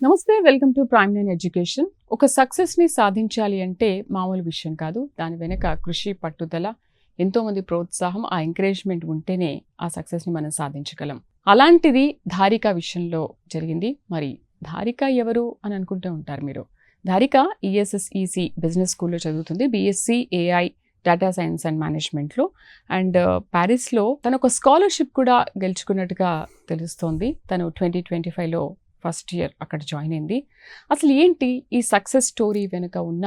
నమస్తే, welcome to prime nine education. ఒక సక్సెస్ని సాధించాలి అంటే మామూలు విషయం కాదు. దాని వెనక కృషి, పట్టుదల, ఎంతోమంది ప్రోత్సాహం, ఆ ఎంకరేజ్మెంట్ ఉంటేనే ఆ సక్సెస్ని మనం సాధించగలం. అలాంటిది ధారిక విషయంలో జరిగింది. మరి ధారిక ఎవరు అని అనుకుంటూ ఉంటారు మీరు. ధారిక ESSEC బిజినెస్ స్కూల్లో చదువుతుంది. BSc AI data science and మేనేజ్మెంట్లో. అండ్ ప్యారిస్లో తను ఒక స్కాలర్షిప్ కూడా గెలుచుకున్నట్టుగా తెలుస్తోంది. తను 2025లో ఫస్ట్ ఇయర్ అక్కడ జాయిన్ అయింది. అసలు ఏంటి ఈ సక్సెస్ స్టోరీ వెనుక ఉన్న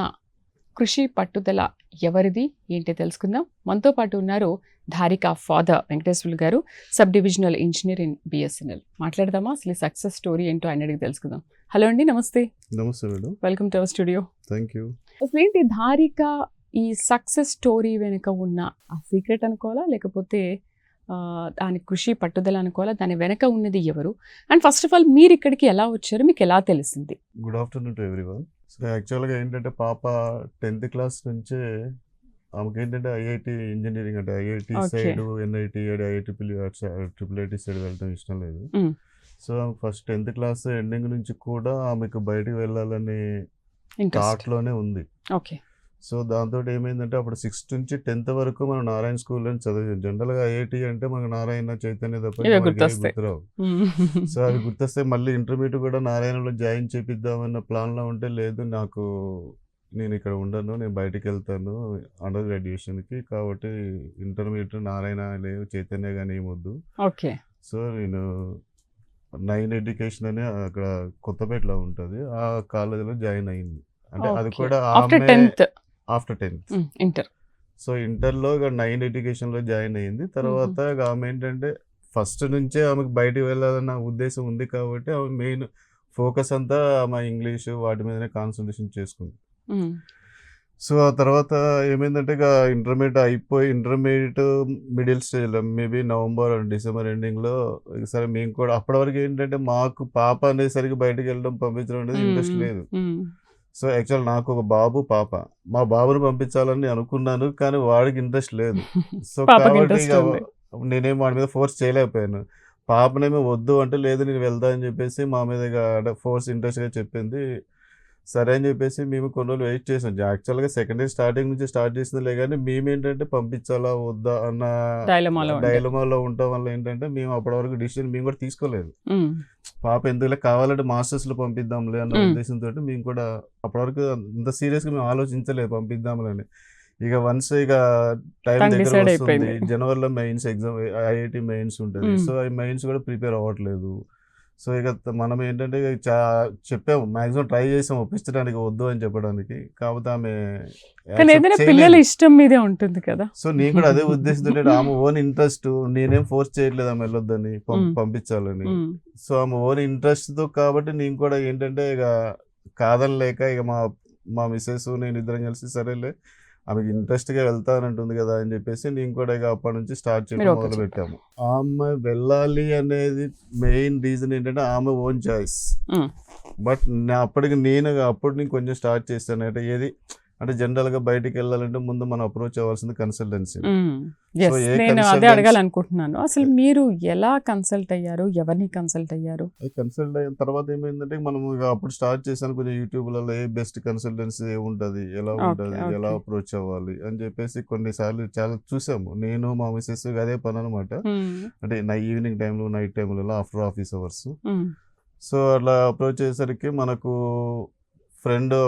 కృషి, పట్టుదల ఎవరిది ఏంటి తెలుసుకుందాం. మనతో పాటు ఉన్నారు ధారిక ఫాదర్ వెంకటేశ్వర్లు గారు, sub divisional engineer in BSNL. మాట్లాడదామా అసలు ఈ సక్సెస్ స్టోరీ ఏంటో ఆయన అడిగి తెలుసుకుందాం. హలో అండి, నమస్తే. నమస్తే madam. Welcome to our studio. Thank you. అసలు ఏంటి ధారిక ఈ సక్సెస్ స్టోరీ వెనుక ఉన్న ఆ సీక్రెట్ అనుకోవాలా, లేకపోతే దాని కృషి, పట్టుదల అనుకోవాలా, దాని వెనక ఉన్నది ఎవరు? అండ్ ఫస్ట్ ఆఫ్ ఆల్ మీరు ఇక్కడికి ఎలా వచ్చారు, మీకు ఎలా తెలిసింది? Good afternoon to everyone. So యాక్చువల్గా ఏంటంటే పాప 10th క్లాస్ నుంచే ఆమెకి ఏంటంటే IIT ఇంజనీరింగ్ అంటే IIT side, NIT, IIT side వెళ్ళడం ఇష్టం లేదు. So first 10th class ending నుంచి కూడా ఆమెకు బయటికి వెళ్ళాలని థాట్లోనే ఉంది. ఓకే. సో దాంతో ఏమైందంటే అప్పుడు 6th నుంచి 10th వరకు మనం నారాయణ స్కూల్లో చదివాం. జనరల్గా IIT అంటే మనకు నారాయణ, చైతన్య తప్ప గుర్తురావు. సో అవి గుర్తొస్తే మళ్ళీ ఇంటర్మీడియట్ కూడా నారాయణలో జాయిన్ చేపిద్దామన్న ప్లాన్లో ఉంటే, లేదు నేను ఇక్కడ ఉండను, నేను బయటికి వెళ్తాను అండర్ గ్రాడ్యుయేషన్కి, కాబట్టి ఇంటర్మీడియట్ నారాయణ లేవు, చైతన్య కానీ ఏమొద్దు. ఓకే. సో నేను 9 ఎడ్యుకేషన్ అని అక్కడ కొత్తపేటలో ఉంటుంది, ఆ కాలేజీలో జాయిన్ అయింది. అంటే అది కూడా ఆఫ్టర్ 10th ఇంటర్. సో ఇంటర్లో 9 ఎడ్యుకేషన్లో జాయిన్ అయింది. తర్వాత ఆమె ఏంటంటే ఫస్ట్ నుంచే ఆమెకు బయటికి వెళ్ళాలన్న ఉద్దేశం ఉంది, కాబట్టి ఆమె మెయిన్ ఫోకస్ అంతా ఆమె ఇంగ్లీషు వాటి మీదనే కాన్సన్ట్రేషన్ చేసుకుంది. సో ఆ తర్వాత ఏమైందంటే ఇక ఇంటర్మీడియట్ మిడిల్ స్టేజ్లో మేబీ నవంబర్ డిసెంబర్ ఎండింగ్లో సరే మేము కూడా అప్పటి వరకు ఏంటంటే మాకు పాప అనేసరికి బయటకు వెళ్ళడం, పంపించడం అనేది ఇంట్రెస్ట్ లేదు. సో యాక్చువల్ నాకు ఒక బాబు, పాప. మా బాబుని పంపించాలని అనుకున్నాను, కానీ వాడికి ఇంట్రెస్ట్ లేదు. సో కాబట్టి నేనేం వాడి మీద ఫోర్స్ చేయలేకపోయాను. పాపనేమో వద్దు అంటే, లేదు నేను వెళ్తా అని చెప్పేసి మా మీద ఫోర్స్ ఇంట్రెస్ట్గా చెప్పింది. సరే అని చెప్పేసి మేము కొన్ని రోజులు వెయిట్ చేసాం. యాక్చువల్గా సెకండ్ ఇయర్ స్టార్టింగ్ నుంచి స్టార్ట్ చేసిందిలే, కానీ మేమేంటంటే పంపించాలా వద్దా అన్న డైలమాలో ఉండటం వల్ల ఏంటంటే మేము అప్పటి వరకు డిసిషన్ మేము కూడా తీసుకోలేదు. పాప ఎందుకులే, కావాలంటే మాస్టర్స్లో పంపిద్దాంలే అన్న ఉద్దేశంతో మేము కూడా అప్పటి వరకు అంత సీరియస్గా మేము ఆలోచించలేదు పంపిద్దాంలని. ఇక వన్స్ ఇక టైం దగ్గర వస్తుంది, జనవరిలో మెయిన్స్ ఎగ్జామ్, IIT మెయిన్స్ ఉంటుంది. సో ఆ మెయిన్స్ కూడా ప్రిపేర్ అవ్వట్లేదు. సో ఇక మనం ఏంటంటే చెప్పాము, మాక్సిమం ట్రై చేసాం ఒప్పించడానికి, వద్దు అని చెప్పడానికి. కాకపోతే ఆమె పిల్లల ఇష్టం మీదే ఉంటుంది కదా. సో నేను కూడా అదే ఉద్దేశంతో ఆమె ఓన్ ఇంట్రెస్ట్, నేనేం ఫోర్స్ చేయట్లేదు ఆమె వెళ్ళొద్దని, పంపించాలని. సో ఆమె ఓన్ ఇంట్రెస్ట్తో కాబట్టి నేను కూడా ఏంటంటే ఇక కాదనలేక ఇక మా మిస్సెస్ నేను ఇద్దరం కలిసి సరేలే ఆమెకి ఇంట్రెస్ట్గా వెళ్తానంటుంది కదా అని చెప్పేసి నేను కూడా ఇక అప్పటి నుంచి స్టార్ట్ చేయడం మొదలు పెట్టాము. ఆమె వెళ్ళాలి అనేది మెయిన్ రీజన్ ఏంటంటే ఆమె ఓన్ చాయిస్. బట్ అప్పటికి నేను కొంచెం స్టార్ట్ చేస్తాను. అంటే ఏది అంటే జనరల్గా బయటికి వెళ్ళాలంటే ముందు మనం అప్రోచ్ అవ్వాల్సింది కన్సల్టెన్సీ. నేను అదే అడగాలనుకుంటున్నాను, అసలు మీరు ఎలా కన్సల్ట్ అయ్యారు, ఎవరిని కన్సల్ట్ అయ్యారు? కన్సల్ట్ అయిన తర్వాత ఏమైందంటే మనం అప్పుడు స్టార్ట్ చేశాను కొంచెం యూట్యూబ్లలో ఏ బెస్ట్ కన్సల్టెన్సీ ఉంటుంది, ఎలా ఉంటుంది, ఎలా అప్రోచ్ అవ్వాలి అని చెప్పేసి కొన్నిసార్లు చాలా చూసాము. నేను మా మిసెస్ అదే పని అనమాట. అంటే ఈవినింగ్ టైంలో, నైట్ టైంలో, ఆఫ్టర్ ఆఫీస్ అవర్స్. సో అట్లా అప్రోచ్ చేసేసరికి మనకు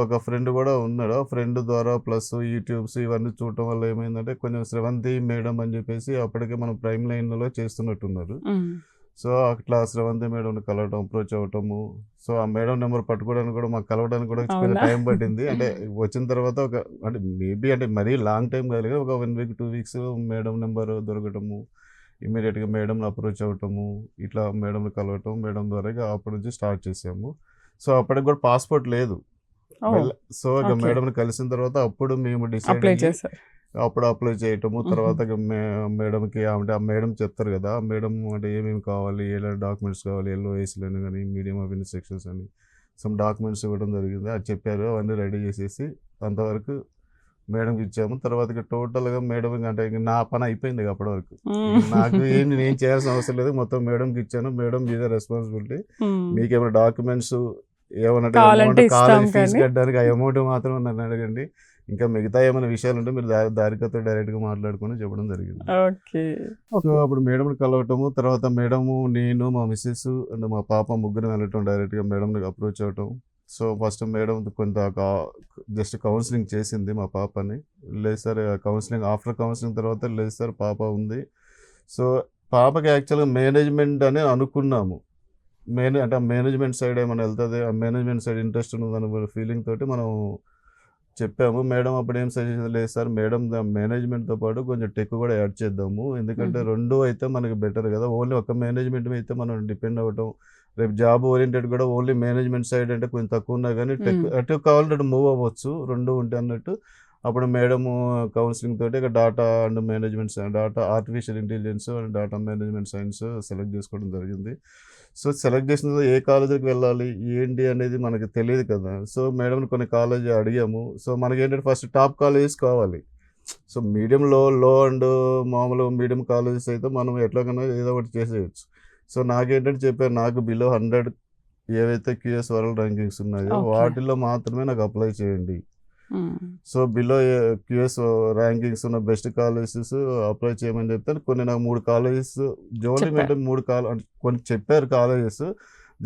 ఒక ఫ్రెండ్ కూడా ఉన్నాడు. ఆ ఫ్రెండ్ ద్వారా ప్లస్ యూట్యూబ్స్ ఇవన్నీ చూడటం వల్ల ఏమైందంటే కొంచెం శ్రవంతి మేడం అని చెప్పేసి అప్పటికే మనం ప్రైమ్ లైన్లో చేస్తున్నట్టున్నారు. సో అట్లా శ్రవంతి మేడం కలవటం, అప్రోచ్ అవ్వటము. సో ఆ మేడం నెంబర్ పట్టుకోవడానికి కూడా మాకు కలవడానికి కూడా కొంచెం టైం పట్టింది. అంటే వచ్చిన తర్వాత అంటే మేబీ అంటే మరీ లాంగ్ టైం కాదు, ఒక 1 week 2 weeks మేడం నెంబర్ దొరకటము, ఇమీడియట్గా మేడంని అప్రోచ్ అవ్వటము, ఇట్లా మేడంని కలవటం, మేడం ద్వారా అప్పటి నుంచి స్టార్ట్ చేసాము. సో అప్పటికి కూడా పాస్పోర్ట్ లేదు. సో ఇక మేడం కలిసిన తర్వాత అప్పుడు మేము డిసైడ్ అప్పుడు అప్లై చేయటము. తర్వాత మేడంకి అంటే ఆ మేడం చెప్తారు కదా, ఆ మేడం అంటే ఏమేమి కావాలి, ఎలా డాక్యుమెంట్స్ కావాలి, LOASలని కానీ మీడియం ఆఫ్ ఇన్స్ట్రక్షన్స్ అని సమ్ డాక్యుమెంట్స్ ఇవ్వడం జరిగింది. అది చెప్పారు, అవన్నీ రెడీ చేసేసి అంతవరకు మేడంకి ఇచ్చాము. తర్వాత టోటల్గా మేడం అంటే నా పని అయిపోయింది అప్పటి వరకు. నాకు నేను చేయాల్సిన అవసరం లేదు, మొత్తం మేడంకి ఇచ్చాను. మేడం మీద రెస్పాన్సిబిలిటీ, మీకేమైనా డాక్యుమెంట్స్ ఏమనంటే కావాలంటే అమౌంట్ ఇస్తాం కాలేజ్ ఫీజు కానీ కట్టడానికి ఆ అమౌంట్ మాత్రం నన్ను అడగండి. ఇంకా మిగతా ఏమైనా విషయాలు ఉంటే మీరు దారికతో డైరెక్ట్గా మాట్లాడుకొని చెప్పడం జరిగింది. ఓకే. So okay. అప్పుడు మేడంని కలవటము, తర్వాత మేడము, నేను, మా మిసెస్ అండ్ మా పాప ముగ్గురం వెళ్ళటం, డైరెక్ట్గా మేడంని అప్రోచ్ అవ్వటం. సో ఫస్ట్ మేడం కొంత జస్ట్ కౌన్సిలింగ్ చేసింది మా పాపని. లేదు సార్ కౌన్సిలింగ్, ఆఫ్టర్ కౌన్సిలింగ్ తర్వాత లేదు సార్ పాప ఉంది. సో పాపకి యాక్చువల్గా మేనేజ్మెంట్ అని అనుకున్నాము. అంటే మేనేజ్మెంట్ సైడ్ ఏమైనా వెళ్తుంది, ఆ మేనేజ్మెంట్ సైడ్ ఇంట్రెస్ట్ ఉన్నదన్న ఫీలింగ్ తోటి మనం చెప్పాము. మేడం అప్పుడు ఏం సజెషన్ లేదు సార్, మేడం మేనేజ్మెంట్తో పాటు కొంచెం టెక్ కూడా యాడ్ చేద్దాము, ఎందుకంటే రెండు అయితే మనకి బెటర్ కదా. ఓన్లీ ఒక మేనేజ్మెంట్ మీద అయితే మనం డిపెండ్ అవ్వటం, రేపు జాబ్ ఓరియంటెడ్ కూడా ఓన్లీ మేనేజ్మెంట్ సైడ్ అంటే కొంచెం తక్కువ ఉన్నా కానీ టెక్ అటు కావాలంటే మూవ్ అవ్వచ్చు, రెండు ఉంటే అన్నట్టు. అప్పుడు మేడము కౌన్సిలింగ్ తోటి ఇక data and management, data artificial intelligence and data management science select చేసుకోవడం జరిగింది. సో సెలెక్ట్ చేసిన తర్వాత ఏ కాలేజీకి వెళ్ళాలి ఏంటి అనేది మనకి తెలియదు కదా. సో మేడంని కొన్ని కాలేజీ అడిగాము. సో మనకి ఏంటంటే ఫస్ట్ టాప్ కాలేజెస్ కావాలి. సో మీడియం లో అండ్ మామూలు మీడియం కాలేజెస్ అయితే మనం ఎట్లాగైనా ఏదో ఒకటి చేసేయచ్చు. సో నాకేంటంటే చెప్పారు, నాకు బిలో 100 ఏవైతే క్యూఎస్ వరల్డ్ ర్యాంకింగ్స్ ఉన్నాయో ఓకే. వాటిల్లో మాత్రమే నాకు అప్లై చేయండి. సో బిలో క్యూఎస్ ర్యాంకింగ్స్ ఉన్న బెస్ట్ కాలేజెస్ అప్లై చేయమని చెప్తాను. కొన్ని నాకు 3 కాలేజెస్ జోలి చెప్పారు. అంటే 3 అంటే కొన్ని చెప్పారు కాలేజెస్.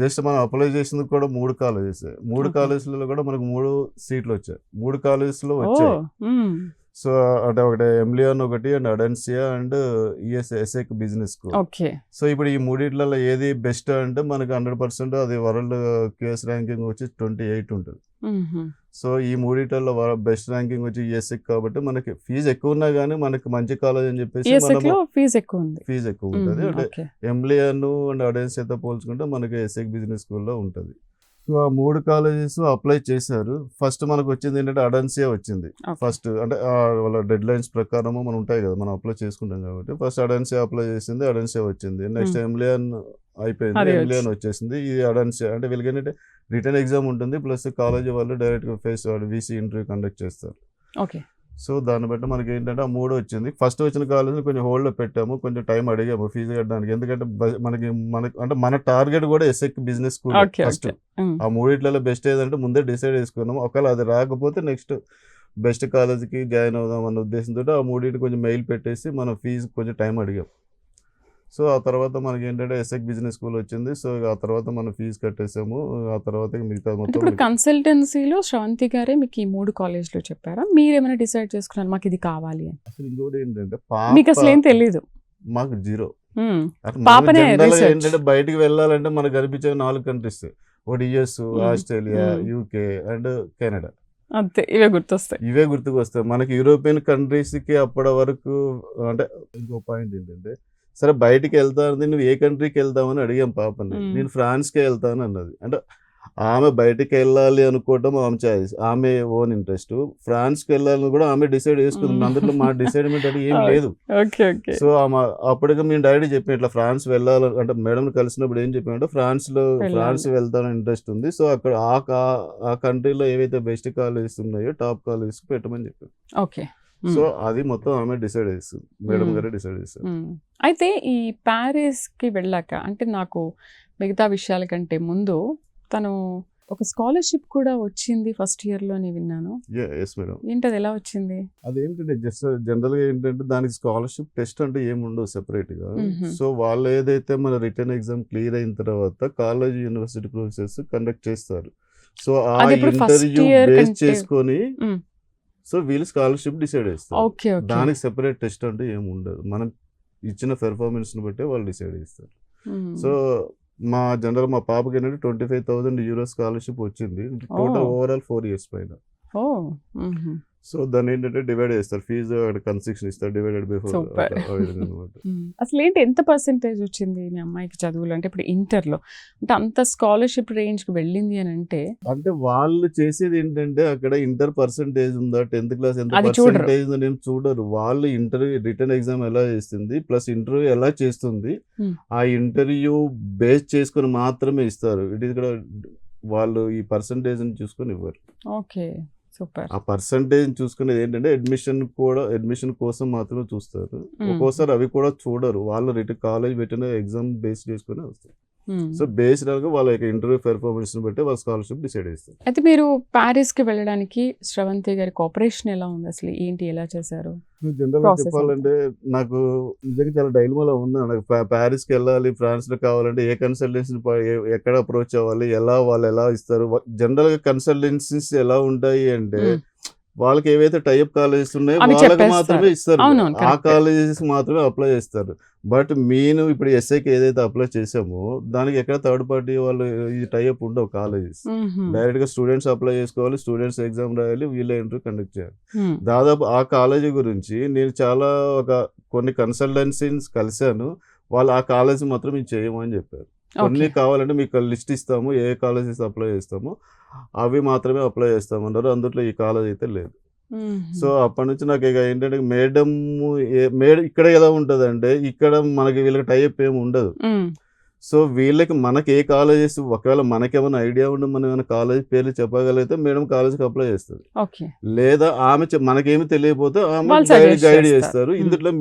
జస్ట్ మనం అప్లై చేసింది కూడా 3 కాలేజెస్. 3 ఓకే. కాలేజెస్లలో కూడా మనకు 3 సీట్లు వచ్చాయి. 3 కాలేజెస్లో ఓ. వచ్చాయి. మ్మ్. సో అంటే ఒకటి ఎంలియాన్, ఒకటి and Audencia and ESSEC business school. Okay. So ఇప్పుడు ఈ మూడిట్లలో ఏది బెస్ట్ అంటే మనకి 100% అది వరల్డ్ క్యూఎస్ ర్యాంకింగ్ వచ్చి 28 ఉంటుంది. మ్మ్. సో ఈ మూడిట్లలో బెస్ట్ ర్యాంకింగ్ వచ్చి ఈఎస్ఎక్ కాబట్టి మనకి ఫీజు ఎక్కువ ఉన్నా కానీ మనకి మంచి కాలేజ్ అని చెప్పేసి ఈఎస్ఎక్ మనము లో ఫీజు ఎక్కువ ఉంది. ఫీజు ఎక్కువ ఉంటుంది. అంటే ఓకే. ఎంలియన్ అండ్ అడెన్సియాతో పోల్చుకుంటే మనకి ఎస్ఏక్ బిజినెస్ స్కూల్లో ఉంటుంది. సో ఆ 3 కాలేజెస్ అప్లై చేశారు. ఫస్ట్ మనకు వచ్చింది ఏంటంటే అడెన్సియా వచ్చింది. ఓకే. ఫస్ట్ అంటే వాళ్ళ డెడ్ లైన్స్ ప్రకారము మనం ఉంటాయి కదా, మనం అప్లై చేసుకుంటాం కాబట్టి ఫస్ట్ అడెన్సియా అప్లై చేసింది, అడెన్సియా వచ్చింది. నెక్స్ట్ ఎంలియన్ అయిపోయింది, అది ఎంలియన్ వచ్చేసింది. ఇది అడెన్సియా అంటే వీళ్ళకి ఏంటంటే రిటర్న్ ఎగ్జామ్ ఉంటుంది, ప్లస్ కాలేజీ వాళ్ళు డైరెక్ట్గా వీసీ ఇంటర్వ్యూ కండక్ట్ చేస్తారు. ఓకే. సో దాన్ని బట్టి మనకి ఏంటంటే ఆ 3 వచ్చింది. ఫస్ట్ వచ్చిన కాలేజ్ని కొంచెం హోల్డ్లో పెట్టాము, కొంచెం టైం అడిగాము ఫీజు కట్టడానికి. ఎందుకంటే మనకి అంటే మన టార్గెట్ కూడా ESSEC business school okay. First. Okay. ఆ మూడిట్లలో బెస్ట్ ఏదంటే ముందే డిసైడ్ చేసుకున్నాము. ఒకవేళ అది రాకపోతే నెక్స్ట్ బెస్ట్ కాలేజ్కి జాయిన్ అవుదాం అన్న ఉద్దేశంతో ఆ మూడింటి కొంచెం మెయిల్ పెట్టేసి మన ఫీజు కొంచెం టైం అడిగాం. సో ఆ తర్వాత మనకి ఏంటంటే ఎస్ఎక్ బిజినెస్ స్కూల్ వచ్చింది. సో ఆ తర్వాత మనం ఫీజు కట్టేసాము. ఆ తర్వాత మిగతా అంటే మొత్తం ఇప్పుడు కన్సల్టెన్సీలో శ్రవంతి గారే మీకు ఈ 3 కాలేజ్లో చెప్పారా, మీరేమైనా డిసైడ్ చేసుకున్నారు మాకు ఇది కావాలి అని? అసలు ఇంకోటి ఏంటంటే మీకు అసలు ఏం తెలీదు. మాకు జీరో. పాపనే జనరల్గా రీసెర్చ్. ఏంటంటే బయటికి వెళ్ళాలంటే మనకు కనిపించే 4 కంట్రీస్, ఒకటి US, Australia, UK and Canada. అంతే, ఇవే గుర్తొస్తాయి. ఇవే గుర్తుకు వస్తాయి మనకి. యూరోపియన్ కంట్రీస్కి అప్పటి వరకు అంటే ఇంకో పాయింట్ ఏంటంటే, సరే బయటికి వెళ్తాను, నువ్వు ఏ కంట్రీకి వెళ్తామని అడిగాం పాపని. నేను ఫ్రాన్స్కే వెళ్తాను అన్నది. అంటే ఆమె బయటికి వెళ్ళాలి అనుకోవటం ఆమె చాయిస్, ఆమె ఓన్ ఇంట్రెస్ట్. ఫ్రాన్స్కి వెళ్ళాలని కూడా ఆమె డిసైడ్ చేసుకుంది. అందులో మా డిసైడ్మెంట్ అంటే ఏం లేదు. ఓకే. ఓకే. సో ఆమె అప్పటికి మేము డైరెక్ట్ చెప్పాం ఇట్లా ఫ్రాన్స్ వెళ్ళాలి అంటే, మేడం కలిసినప్పుడు ఏం చెప్పామంటే ఫ్రాన్స్ వెళ్తానని ఇంట్రెస్ట్ ఉంది. సో అక్కడ ఆ కంట్రీలో ఏవైతే బెస్ట్ కాలేజెస్ ఉన్నాయో టాప్ కాలేజెస్ పెట్టమని చెప్పాం. ఓకే. సో అది మొత్తం ఆమె డిసైడ్ చేస్తుంది, మేడం గారే డిసైడ్ చేస్తారు. అయితే ఈ ప్యారిస్కి వెళ్ళాక అంటే నాకు మిగతా విషయాల కంటే ముందు తను ఒక స్కాలర్షిప్ కూడా వచ్చింది ఫస్ట్ ఇయర్లో అని విన్నాను. Yes madam. ఏంటది, ఎలా వచ్చింది? అదేంటంటే జస్ట్ జనరల్గా ఏంటంటే దానికి స్కాలర్షిప్ టెస్ట్ అంటే ఏముండవు సెపరేట్గా. సో వాళ్ళు ఏదైతే మన రిటర్న్ ఎగ్జామ్ క్లియర్ అయిన తర్వాత కాలేజ్ యూనివర్సిటీ ప్రొఫెసర్స్ కండక్ట్ చేస్తారు. సో ఆ ఇంటర్వ్యూ బేస్ చేసుకొని సో వీళ్ళు స్కాలర్షిప్ డిసైడ్ చేస్తారు. ఓకే. దానికి సెపరేట్ టెస్ట్ అంటే ఏమి ఉండదు, మనం ఇచ్చిన పెర్ఫార్మెన్స్ని బట్టే వాళ్ళు డిసైడ్ చేస్తారు. సో మా పాపకి ఏంటంటే 25,000 euro స్కాలర్షిప్ వచ్చింది టోటల్ ఓవరాల్ 4 years పైన. సో దాన్ని ఏంటంటే డివైడ్ చేస్తారు, ఫీజు అక్కడ కన్సెషన్ ఇస్తారు, డివైడెడ్ బై 4 అనమాట. అసలు ఏంటి, ఎంత పర్సెంటేజ్ వచ్చింది మీ అమ్మాయికి చదువులు? అంటే ఇప్పుడు ఇంటర్లో అంటే అంత స్కాలర్షిప్ రేంజ్కి వెళ్ళింది అని అంటే వాళ్ళు చేసేది ఏంటంటే అక్కడ ఇంటర్ పర్సెంటేజ్ ఉందా, 10th క్లాస్ ఎంత పర్సెంటేజ్ నేను చూడరు. వాళ్ళు ఇంటర్వ్యూ రిటర్న్ ఎగ్జామ్ ఎలా చేస్తుంది ప్లస్ ఇంటర్వ్యూ ఎలా చేస్తుంది ఆ ఇంటర్వ్యూ బేస్ చేసుకొని మాత్రమే ఇస్తారు. ఇక్కడ వాళ్ళు ఈ పర్సెంటేజ్ని చూసుకొని ఇవ్వరు. Okay, super. ఆ పర్సంటేజ్ చూసుకునేది ఏంటంటే అడ్మిషన్ కోసం మాత్రమే చూస్తారు. ఒక్కోసారి అవి కూడా చూడరు, వాళ్ళు కాలేజ్ పెట్టిన ఎగ్జామ్ బేస్ చేసుకుని వస్తారు. సో బేస్డ్ ఆన్ వాళ్ళ యొక్క ఇంటర్వ్యూ పెర్ఫార్మెన్స్ బట్టి వాళ్ళ స్కాలర్షిప్ డిసైడ్ చేస్తారు. అయితే మీరు ప్యారిస్కి వెళ్ళడానికి శ్రవంతి గారి కోఆపరేషన్ ఎలా ఉంది, అసలు ఏంటి, ఎలా చేశారు? జనరల్ గా చెప్పాలంటే నాకు నిజంగా చాలా డైలమాలో ఉన్నా. నాకు ప్యారిస్కి వెళ్ళాలి, ఫ్రాన్స్ లో కావాలంటే ఏ కన్సల్టెన్సీ ఎక్కడ అప్రోచ్ అవ్వాలి, వాళ్ళు ఎలా ఇస్తారు. జనరల్ గా కన్సల్టెన్సీస్ ఎలా ఉంటాయి అంటే వాళ్ళకి ఏవైతే టైప్ కాలేజెస్ ఉన్నాయో వాళ్ళకి మాత్రమే ఇస్తారు, ఆ కాలేజెస్ మాత్రమే అప్లై చేస్తారు. బట్ నేను ఇప్పుడు ఎస్ఐకి ఏదైతే అప్లై చేసామో దానికి ఎక్కడ థర్డ్ పార్టీ వాళ్ళు ఈ టైప్ ఉండవు కాలేజెస్. డైరెక్ట్ గా స్టూడెంట్స్ అప్లై చేసుకోవాలి, స్టూడెంట్స్ ఎగ్జామ్ రాయాలి, వీళ్ళ ఇంటర్వ్యూ కండక్ట్ చేయాలి. దాదాపు ఆ కాలేజీ గురించి నేను చాలా కొన్ని కన్సల్టెన్సీస్ కలిశాను. వాళ్ళు ఆ కాలేజ్ మాత్రం మేము చేయము అని చెప్పారు. కొన్ని కావాలంటే మీకు లిస్ట్ ఇస్తాము, ఏ కాలేజెస్ అప్లై చేస్తామో అవి మాత్రమే అప్లై చేస్తామన్నారు. అందులో ఈ కాలేజ్ అయితే లేదు. సో అప్పటి నుంచి నాకు ఇక ఏంటంటే మేడం ఇక్కడ ఎలా ఉంటుంది అంటే ఇక్కడ మనకి వీళ్ళకి టైప్ ఏమి ఉండదు. సో వీళ్ళకి మనకి ఏ కాలేజెస్ ఒకవేళ మనకేమైనా ఐడియా ఉండి మనం ఏమైనా కాలేజ్ పేర్లు చెప్పగలిగితే మేడం కాలేజ్కి అప్లై చేస్తుంది. లేదా ఆమె మనకేమి తెలియకపోతే ఆమె గైడ్ చేస్తారు. ఇందులో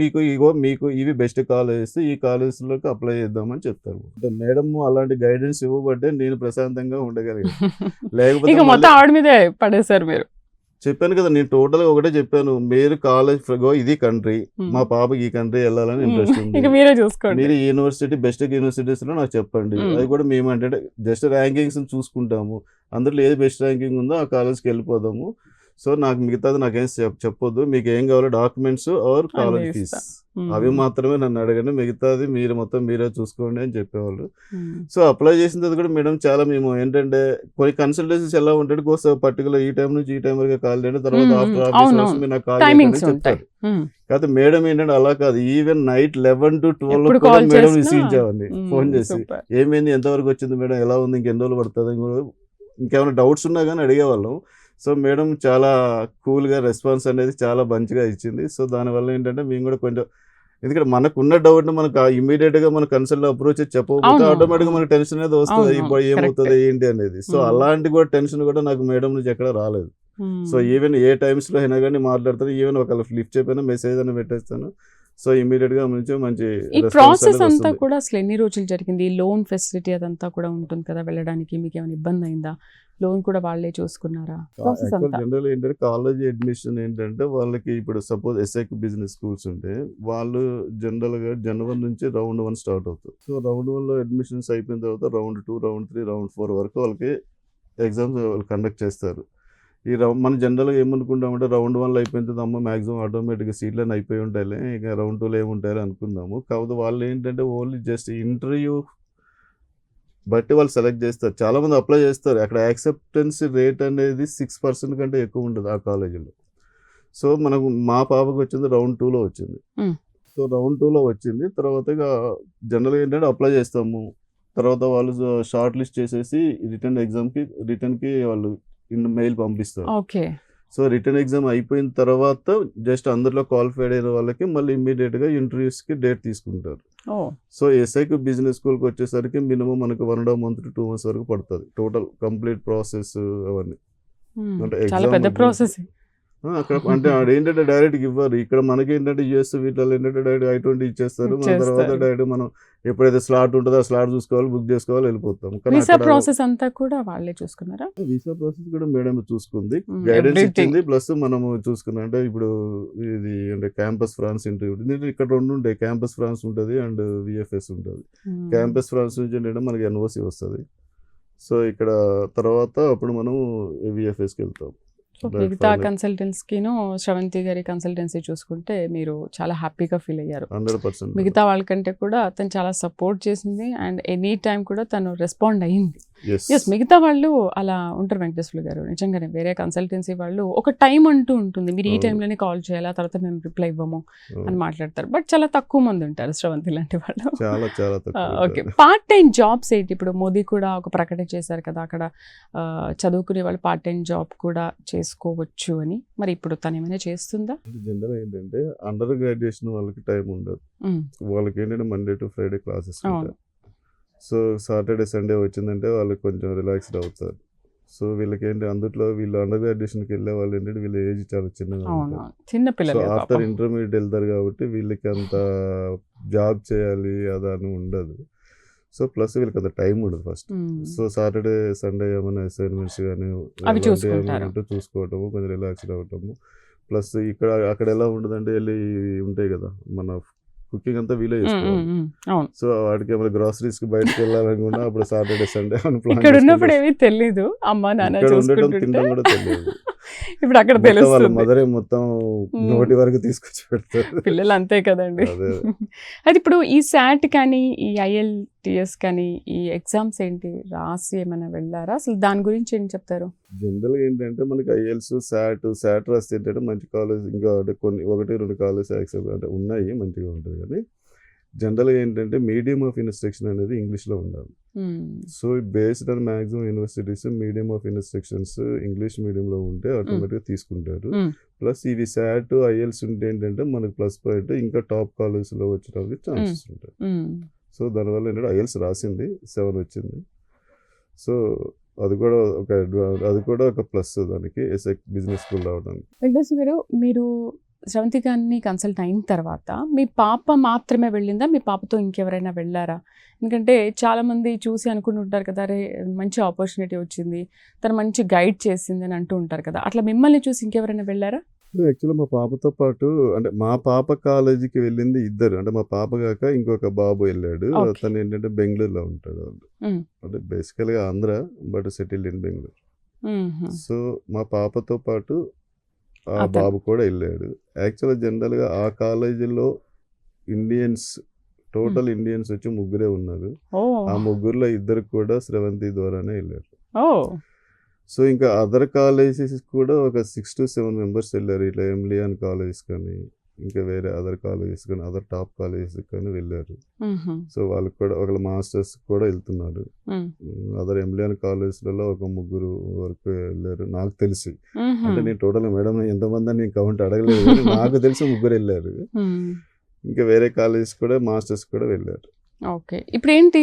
మీకు ఇవి బెస్ట్ కాలేజెస్, ఈ కాలేజెస్లోకి అప్లై చేద్దామని చెప్తారు. మేడం అలాంటి గైడెన్స్ ఇవ్వబట్టే నేను ప్రశాంతంగా ఉండగలిగాను. లేకపోతే ఆవిడ మీదే పడేశారు మీరు. చెప్పాను కదా, నేను టోటల్ గా ఒకటే చెప్పాను, మీరు కాలేజ్ ఇది కంట్రీ, మా పాపకి ఈ కంట్రీ వెళ్ళాలని ఇంట్రెస్ట్ ఉంది, మీరు యూనివర్సిటీ బెస్ట్ యూనివర్సిటీస్ లో నాకు చెప్పండి. అది కూడా మేము అంటే జస్ట్ ర్యాంకింగ్స్ చూసుకుంటాము, అందులో ఏది బెస్ట్ ర్యాంకింగ్ ఉందో ఆ కాలేజ్కి వెళ్ళిపోదాము. సో నాకు మిగతాది నాకేం చెప్పొద్దు, మీకు ఏం కావాలో డాక్యుమెంట్స్ ఆర్ కాలేజ్ ఫీజ్ అవి మాత్రమే నన్ను అడగండి, మిగతాది మీరే చూసుకోండి అని చెప్పేవాళ్ళు. సో అప్లై చేసిన తర్వాత కూడా మేడం చాలా మేము ఏంటంటే కొన్ని కన్సల్టెన్సీస్ ఎలా ఉంటాయి, కోసం పర్టికులర్ ఈ టైం నుంచి ఈ టైం వరకు కాల్ చేయండి, తర్వాత ఆఫ్టర్ ఆఫీస్ అవర్స్ మీరు నాకు కాల్ చేయండి చెప్తారు. కాకపోతే మేడం ఏంటంటే అలా కాదు, ఈవెన్ నైట్ 11 to 12 కూడా మేడం రిసీవ్ చేయాలి ఫోన్ చేసి, ఏమైంది, ఎంతవరకు వచ్చింది మేడం, ఎలా ఉంది, ఇంకెన్ని రోజులు పడుతుంది, ఇంకేమైనా డౌట్స్ ఉన్నా కానీ అడిగేవాళ్ళం. సో మేడం చాలా కూల్గా రెస్పాన్స్ అనేది చాలా మంచిగా ఇచ్చింది. సో దానివల్ల ఏంటంటే మేము కూడా కొంచెం, ఎందుకంటే మనకున్న డౌట్ మనకు ఇమీడియట్ గా మన కన్సల్ట్ అప్రోచ్ చెప్పకపోతే ఆటోమేటిక్ మనకు టెన్షన్ అనేది వస్తుంది, ఇప్పుడు ఏమవుతుంది ఏంటి అనేది. సో అలాంటి కూడా టెన్షన్ కూడా నాకు మేడం నుంచి ఎక్కడ రాలేదు. సో ఈవెన్ ఏ టైమ్స్ లో అయినా కానీ మాట్లాడతాను, ఈవెన్ ఒకవేళ లిఫ్ట్ చెప్పినా మెసేజ్ అని పెట్టేస్తాను. సో ఇమీడియట్ గా మంచి ఈ ప్రాసెస్ అంతా కూడా అసలు ఎన్ని రోజులు జరిగింది? లోన్ ఫెసిలిటీ అదంతా కూడా ఉంటుంది కదా వెళ్ళడానికి, మీకు ఏమైనా ఇబ్బంది అయిందా? లోన్ కూడా వాళ్ళే చూసుకున్నారా? జనరల్ ఏంటంటే కాలేజ్ అడ్మిషన్ ఏంటంటే వాళ్ళకి ఇప్పుడు సపోజ్ ఎస్ఐక్ బిజినెస్ స్కూల్స్ ఉంటే వాళ్ళు జనరల్ గా జనవరి నుంచి రౌండ్ 1 స్టార్ట్ అవుతుంది. సో రౌండ్ 1 లో అడ్మిషన్స్ అయిపోయిన తర్వాత రౌండ్ 2, రౌండ్ 3, రౌండ్ 4 వరకు వాళ్ళకి ఎగ్జామ్స్ వాళ్ళు కండక్ట్ చేస్తారు. మనం జనరల్గా ఏమనుకుంటామంటే రౌండ్ 1లో అయిపోయిన తర్వాత అమ్మ మ్యాక్సిమం ఆటోమేటిక్గా సీట్లను అయిపోయి ఉంటాయి, ఇక రౌండ్ 2లో ఏముంటాయని అనుకున్నాము. కాకపోతే వాళ్ళు ఏంటంటే ఓన్లీ జస్ట్ ఇంటర్వ్యూ బట్టి వాళ్ళు సెలెక్ట్ చేస్తారు. చాలా మంది అప్లై చేస్తారు, అక్కడ యాక్సెప్టెన్స్ రేట్ అనేది 6% కంటే ఎక్కువ ఉంటుంది ఆ కాలేజీలో. సో మనకు మా పాపకు వచ్చింది రౌండ్ 2లో వచ్చింది. సో రౌండ్ 2లో వచ్చింది తర్వాత ఇక జనరల్గా ఏంటంటే అప్లై చేస్తాము, తర్వాత వాళ్ళు షార్ట్ లిస్ట్ చేసేసి రిటర్న్కి వాళ్ళు మెయిల్ పంపిస్తారు. సో రిటర్న్ ఎగ్జామ్ అయిపోయిన తర్వాత జస్ట్ అందరిలో క్వాలిఫైడ్ అయిన వాళ్ళకి మళ్ళీ ఇమ్మీడియట్ గా ఇంటర్వ్యూస్ కి డేట్ తీసుకుంటారు. సో ఎస్ఐకి బిజినెస్ స్కూల్ కి వచ్చేసరికి మినిమం మనకు 1.5 months to 2 months వరకు పడుతుంది టోటల్ కంప్లీట్ ప్రాసెస్ అవన్నీ. అంటే ఎగ్జామ్ అక్కడ అంటే ఏంటంటే డైరెక్ట్ ఇవ్వరు. ఇక్కడ మనకి ఏంటంటే యూఎస్ వీటిలో ఏంటంటే డైరెక్ట్ I-20 ఇచ్చేస్తారు. మన తర్వాత డైరెక్ట్ మనం ఎప్పుడైతే స్లాట్ ఉంటుందో ఆ స్లాట్ చూసుకోవాలి, బుక్ చేసుకోవాలి, వెళ్ళిపోతాం. వీసా ప్రాసెస్ అంతా కూడా వాళ్ళే చూసుకున్నారా? వీసా ప్రాసెస్ కూడా మేడం చూసుకుంది, గైడెన్స్ ఇచ్చింది, ప్లస్ మనము చూసుకున్నాం. అంటే ఇప్పుడు ఇది అంటే క్యాంపస్ ఫ్రాన్స్ ఇంటర్వ్యూ ఇక్కడ 2 ఉంటాయి, క్యాంపస్ ఫ్రాన్స్ ఉంటుంది అండ్ విఎఫ్ఎస్ ఉంటుంది. క్యాంపస్ ఫ్రాన్స్ నుంచి ఏంటంటే మనకి ఎన్ఓసి వస్తుంది. సో ఇక్కడ తర్వాత అప్పుడు మనం విఎఫ్ఎస్కి వెళ్తాం. మిగతా కన్సల్టెన్సీను శ్రవంతి గారి కన్సల్టెన్సీ చూసుకుంటే మీరు చాలా హ్యాపీగా ఫీల్ అయ్యారు. 100%. మిగతా వాళ్ళకంటే కూడా తను చాలా సపోర్ట్ చేసింది అండ్ ఎనీ టైం కూడా తను రెస్పాండ్ అయ్యింది. మిగతా వాళ్ళు అలా ఉంటారు వెంకటేశ్వర గారు, నిజంగానే వేరే కన్సల్టెన్సీ వాళ్ళు ఒక టైం అంటూ ఉంటుంది, మీరు ఈ టైంలోనే కాల్ చేయాలా, తర్వాత మేము రిప్లై ఇవ్వము అని మాట్లాడతారు. బట్ చాలా తక్కువ మంది ఉంటారు శ్రవంతి లాంటి వాళ్ళు. ఓకే, పార్ట్ టైం జాబ్స్ ఏంటి? ఇప్పుడు మోదీ కూడా ఒక ప్రకటన చేశారు కదా, అక్కడ చదువుకునే వాళ్ళు పార్ట్ టైం జాబ్ కూడా చేసుకోవచ్చు అని. మరి ఇప్పుడు తను ఏమైనా చేస్తుందా? జనరల్ ఏంటంటే అండర్ గ్రాడ్యుయేషన్ వాళ్ళకి టైం ఉండదు, వాళ్ళకి ఏంటంటే మండే టు ఫ్రైడే క్లాసెస్ ఉంటాయి. సో సాటర్డే సండే వచ్చిందంటే వాళ్ళు కొంచెం రిలాక్స్డ్ అవుతారు. సో వీళ్ళకి ఏంటి అందులో వీళ్ళు అండర్ గ్రాడ్యుయేషన్కి వెళ్ళే వాళ్ళు ఏంటంటే వీళ్ళ ఏజ్ చాలా చిన్న పిల్లలు, ఆఫ్టర్ ఇంటర్మీడియట్ వెళ్తారు కాబట్టి వీళ్ళకి అంత జాబ్ చేయాలి అదని ఉండదు. సో ప్లస్ వీళ్ళకి అంత టైం ఉండదు ఫస్ట్. సో సాటర్డే సండే ఏమైనా అసైన్మెంట్స్ కానీ అవి చూసుకుంటారు. ఉంటే చూసుకోవటము, కొంచెం రిలాక్స్డ్ అవ్వటము. ప్లస్ ఇక్కడ అక్కడ ఎలా ఉంటుందంటే వెళ్ళి ఉంటాయి కదా మన కుకింగ్ అంతా వీలే చేసుకోవాలి. అవును. సో వాడికి ఏమైనా గ్రాసరీస్ కి బయటకు వెళ్ళాలనుకున్నా అప్పుడు సాటర్డే సండే ఇక్కడ ఉన్నప్పుడు ఏమీ తెలీదు, అమ్మ నాన్న ఇక్కడ ఉండటం చూసుకుంటుంటే. తినడం కూడా తెలియదు. ఇప్పుడు అక్కడ మొత్తం వాళ్ళ తెలుస్తుంది. మదరే మొత్తం నోటి వరకు తీసుకొచ్చి పెడతారు. పిల్లలు అంతే కదండి. అదే. అయితే ఇప్పుడు ఈ SAT కానీ ఈ IELTS కానీ ఈ ఎగ్జామ్స్ ఏంటి రాసి ఏమైనా వెళ్ళారా? అసలు దాని గురించి ఏం చెప్తారు? జనరల్గా ఏంటంటే మనకి IELTS SAT రాస్తే ఏంటంటే మంచి కాలేజ్ ఇంకా అంటే కొన్ని 1-2 కాలేజ్ యాక్సెప్ట్ అంటే ఉన్నాయి, మంచిగా ఉంటుంది. కానీ జనరల్గా ఏంటంటే మీడియం ఆఫ్ ఇన్స్ట్రక్షన్ అనేది ఇంగ్లీష్లో ఉండాలి. So based on maximum universities medium of instructions English మీడియంలో ఉంటే ఆటోమేటిక్గా తీసుకుంటారు. ప్లస్ ఇవి SAT IELTS ఉంటే ఏంటంటే మనకి ప్లస్ పాయింట్ ఇంకా టాప్ కాలేజ్లో వచ్చడానికి ఛాన్సెస్ ఉంటాయి. సో దానివల్ల ఏంటంటే IELTS రాసింది 7 వచ్చింది. సో అది కూడా ఒక ప్లస్ దానికి బిజినెస్ స్కూల్ రావడానికి. వెంకటేశ్వర గారు, మీరు శ్రవంతి గారిని కన్సల్ట్ అయిన తర్వాత మీ పాప మాత్రమే వెళ్ళిందా? మీ పాపతో ఇంకెవరైనా వెళ్ళారా? ఎందుకంటే చాలామంది చూసి అనుకుని ఉంటారు కదా, అరే మంచి ఆపర్చునిటీ వచ్చింది, తను మంచి గైడ్ చేసింది అని అంటూ ఉంటారు కదా. అట్లా మిమ్మల్ని చూసి ఇంకెవరైనా వెళ్ళారా? యాక్చువల్గా మా పాపతో పాటు అంటే మా పాప కాలేజీకి వెళ్ళింది ఇద్దరు. అంటే మా పాప కాక ఇంకొక బాబు వెళ్ళాడు. తను ఏంటంటే బెంగళూరులో ఉంటాడు. వాళ్ళు అంటే బేసికల్గా Andhra but settled in Bengaluru. So మా పాపతో పాటు ఆ బాబు కూడా వెళ్ళాడు. యాక్చువల్గా జనరల్గా ఆ కాలేజీలో టోటల్ ఇండియన్స్ వచ్చి 3 ఉన్నారు. ఆ 3లో 2 కూడా శ్రవంతి ద్వారానే వెళ్ళారు. సో ఇంకా అదర్ కాలేజెస్ కూడా ఒక 6 to 7 మెంబర్స్ వెళ్ళారు. ఇట్లా ఎంలియాన్ కాలేజెస్ కానీ ఇంకా వేరే అదర్ కాలేజెస్ కానీ అదర్ టాప్ కాలేజెస్ కానీ వెళ్ళారు. సో వాళ్ళకి కూడా ఒకళ్ళ మాస్టర్స్ కూడా వెళ్తున్నారు. అదర్ ఎంలియాన్ కాలేజెస్లలో ఒక 3 వరకు వెళ్ళారు నాకు తెలిసి. అంటే నేను టోటల్ మేడం ఎంతమంది అని కౌంట్ అడగలేదు, నాకు తెలిసి 3 వెళ్ళారు. ఇంకా వేరే కాలేజెస్ కూడా మాస్టర్స్ కూడా వెళ్ళారు. ఓకే. ఇప్పుడు ఏంటి